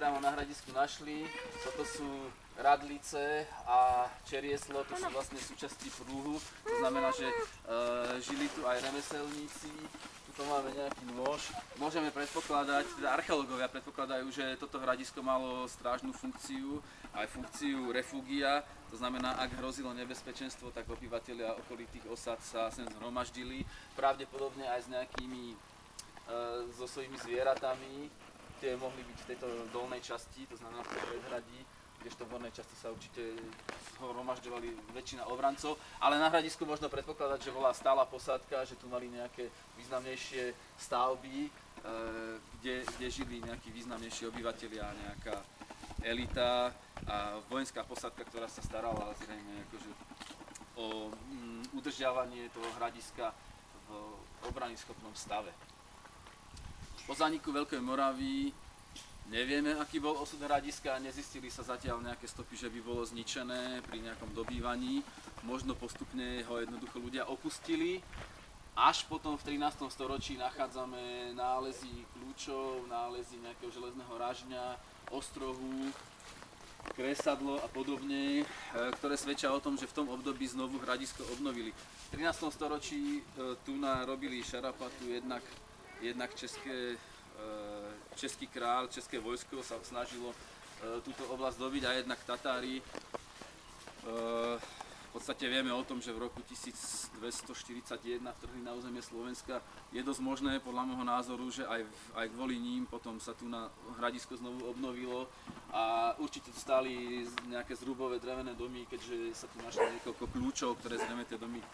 priamo na hradisku našli. Toto sú radlice a čerieslo, to sú vlastne súčasti prúhu. To znamená, že žili tu aj remeselníci. Tu máme nejaký nôž. Môžeme predpokladať, teda archeológovia predpokladajú, že toto hradisko malo strážnu funkciu, aj funkciu refúgia. To znamená, ak hrozilo nebezpečenstvo, tak obyvatelia okolitých osad sa sem zhromaždili. Pravdepodobne aj s nejakými so svojimi zvieratami. Tie mohli byť v tejto dolnej časti, to znamená v predhradí, kdežto v hornej časti sa určite zhromažďovali väčšina obrancov, ale na hradisku možno predpokladať, že bola stála posádka, že tu mali nejaké významnejšie stavby, kde žili nejakí významnejší obyvatelia, nejaká elita a vojenská posádka, ktorá sa starala zrejme akože o udržiavanie toho hradiska v obranyschopnom stave. Po zániku Veľkej Moravy nevieme, aký bol osud hradiska, nezistili sa zatiaľ nejaké stopy, že by bolo zničené pri nejakom dobývaní. Možno postupne ho jednoducho ľudia opustili. Až potom v 13. storočí nachádzame nálezy kľúčov, nálezy nejakého železného ražňa, ostrohu, kresadlo a podobne, ktoré svedčia o tom, že v tom období znovu hradisko obnovili. V 13. storočí tu robili šarapatu jednak český král, české vojsko sa snažilo túto oblasť dobiť a jednak Tatári. V podstate vieme o tom, že v roku 1241 vtrhli na územie Slovenska. Je dosť možné, podľa môjho názoru, že aj kvôli ním potom sa tu na hradisko znovu obnovilo a určite tu stáli nejaké zrubové drevené domy, keďže sa tu našlo niekoľko kľúčov, ktoré zrejme tie domy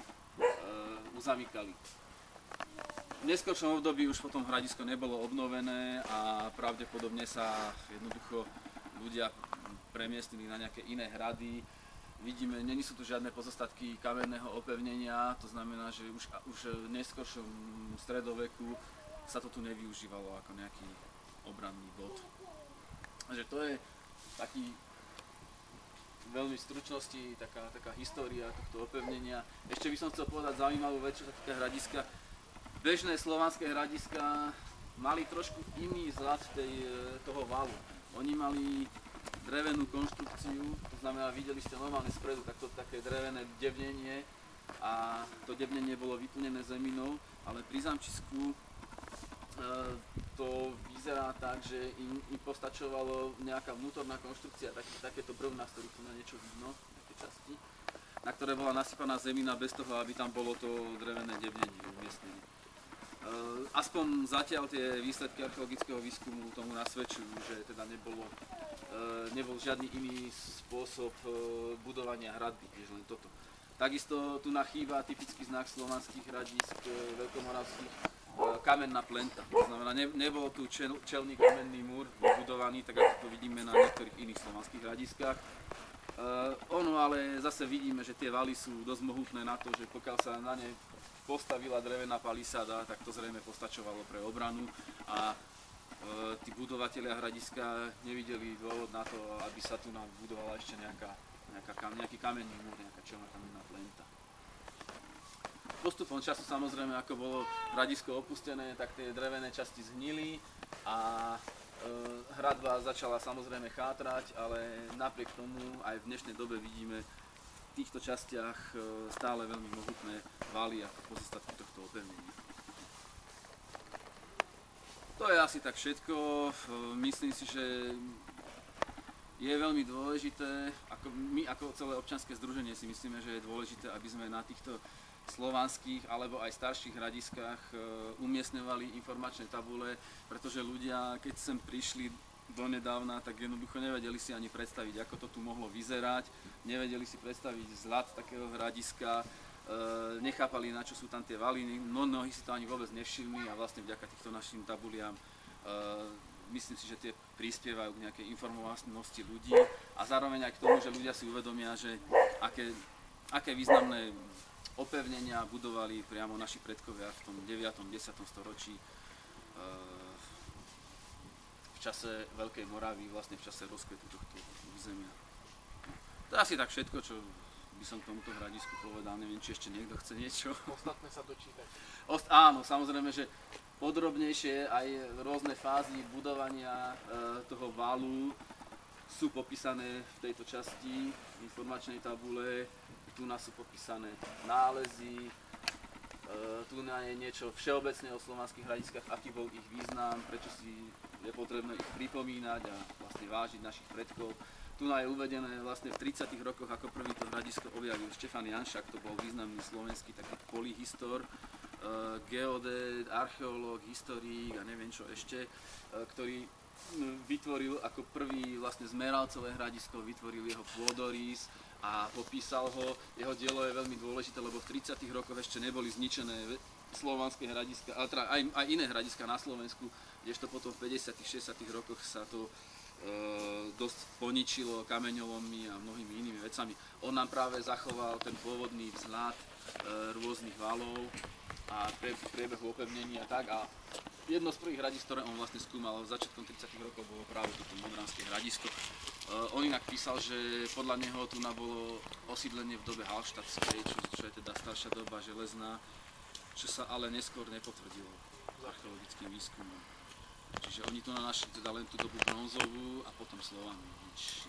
uzamykali. V neskôršom období už potom hradisko nebolo obnovené a pravdepodobne sa jednoducho ľudia premiestnili na nejaké iné hrady. Vidíme, nie sú tu žiadne pozostatky kamenného opevnenia, to znamená, že už v neskôršom stredoveku sa to tu nevyužívalo ako nejaký obranný bod. Takže to je taký veľmi v stručnosti taká história tohto opevnenia. Ešte by som chcel povedať zaujímavú vec, čo sa týka hradiska. Bežné slovanské hradiska mali trošku iný vzhľad toho valu. Oni mali drevenú konštrukciu, to znamená, videli ste normálne spredu také drevené debnenie a to debnenie bolo vyplnené zeminou, ale pri zamčisku to vyzerá tak, že im postačovalo nejaká vnútorná konštrukcia, takéto brvná, z ktorých tu na niečo vidno, také časti, na ktoré bola nasypaná zemina bez toho, aby tam bolo to drevené debnenie umiestnené. Aspoň zatiaľ tie výsledky archeologického výskumu tomu nasvedčujú, že teda nebol žiadny iný spôsob budovania hradby, než len toto. Takisto tu chýba typický znak slovanských hradísk veľkomoravských, kamenná plenta. To znamená, nebol tu čelný kamenný múr vybudovaný, tak ako to vidíme na niektorých iných slovanských hradiskách. Ono ale zase vidíme, že tie valy sú dosť mohutné na to, že pokiaľ sa na ne postavila drevená palisáda, tak to zrejme postačovalo pre obranu a tí budovatelia hradiska nevideli dôvod na to, aby sa tu budovala ešte nejaký kamenný múr, nejaká čelná kamenná plenta. Postupom času samozrejme, ako bolo hradisko opustené, tak tie drevené časti zhnili a hradba začala samozrejme chátrať, ale napriek tomu aj v dnešnej dobe vidíme v týchto častiach stále veľmi mohutné valy ako pozostatky tohto opevnenia. To je asi tak všetko. Myslím si, že je veľmi dôležité, my ako celé občianske združenie si myslíme, že je dôležité, aby sme na týchto slovanských alebo aj starších hradiskách umiestňovali informačné tabule, pretože ľudia, keď sem prišli donedávna, tak jednoducho nevedeli si ani predstaviť, ako to tu mohlo vyzerať, nevedeli si predstaviť vzhľad takého hradiska, nechápali, na čo sú tam tie valy, mnohí si to ani vôbec nevšimli a vlastne vďaka týchto našim tabuliám myslím si, že tie prispievajú k nejakej informovanosti ľudí a zároveň aj k tomu, že ľudia si uvedomia, že aké významné opevnenia budovali priamo naši predkovia v tom 9. 10. storočí v čase Veľkej Moravy, vlastne v čase rozkvetu tohto územia. To je asi tak všetko, čo by som k tomuto hradisku povedal. Neviem, či ešte niekto chce niečo. Ostatné sa dočítať. Áno, samozrejme, že podrobnejšie aj rôzne fázy budovania toho valu sú popísané v tejto časti informačnej tabule. Tu nás sú popísané nálezy, tu je niečo všeobecné o slovanských hradiskách, aký bol ich význam, prečo si je potrebné ich pripomínať a vlastne vážiť našich predkov. Tu je uvedené vlastne v 30. rokoch, ako prvý to hradisko objavil Štefan Janšák, to bol významný slovenský taký polyhistor, geodét, archeológ, historik a neviem čo ešte, ktorý vytvoril ako prvý vlastne zmeralcové hradisko, vytvoril jeho pôdorys a popísal ho. Jeho dielo je veľmi dôležité, lebo v 30. rokoch ešte neboli zničené slovanské hradiska, ale teda aj iné hradiska na Slovensku, kdežto potom v 50. 60. rokoch sa to dosť poničilo kameňolommi a mnohými inými vecami. On nám práve zachoval ten pôvodný vzhľad rôznych valov a priebehu opevnení a tak. A jedno z prvých hradísk, ktoré on vlastne skúmal začiatkom 30. rokov, bolo práve toto Modranské hradisko. On inak písal, že podľa neho tu bolo osídlenie v dobe halštatskej, čo je teda staršia doba železná, čo sa ale neskôr nepotvrdilo archeologickým výskumom. Čiže oni tu našli teda len tú dobu bronzovú a potom Slovanu.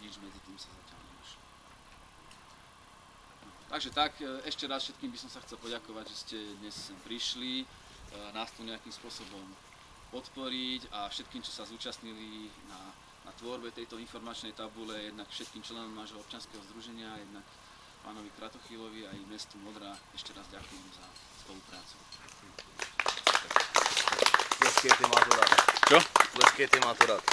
Nič medzi tým sa zatiaľ nenašlo. Takže tak, ešte raz všetkým by som sa chcel poďakovať, že ste dnes sem prišli, nás tu nejakým spôsobom podporiť a všetkým, čo sa zúčastnili na tvorbe tejto informačnej tabule, jednak všetkým členom nášho občianskeho združenia, jednak pánovi Kratochvílovi a aj mestu Modra. Ešte raz ďakujem za spoluprácu. Tleskejte, má to rád. Čo? Tleskejte, má to rád.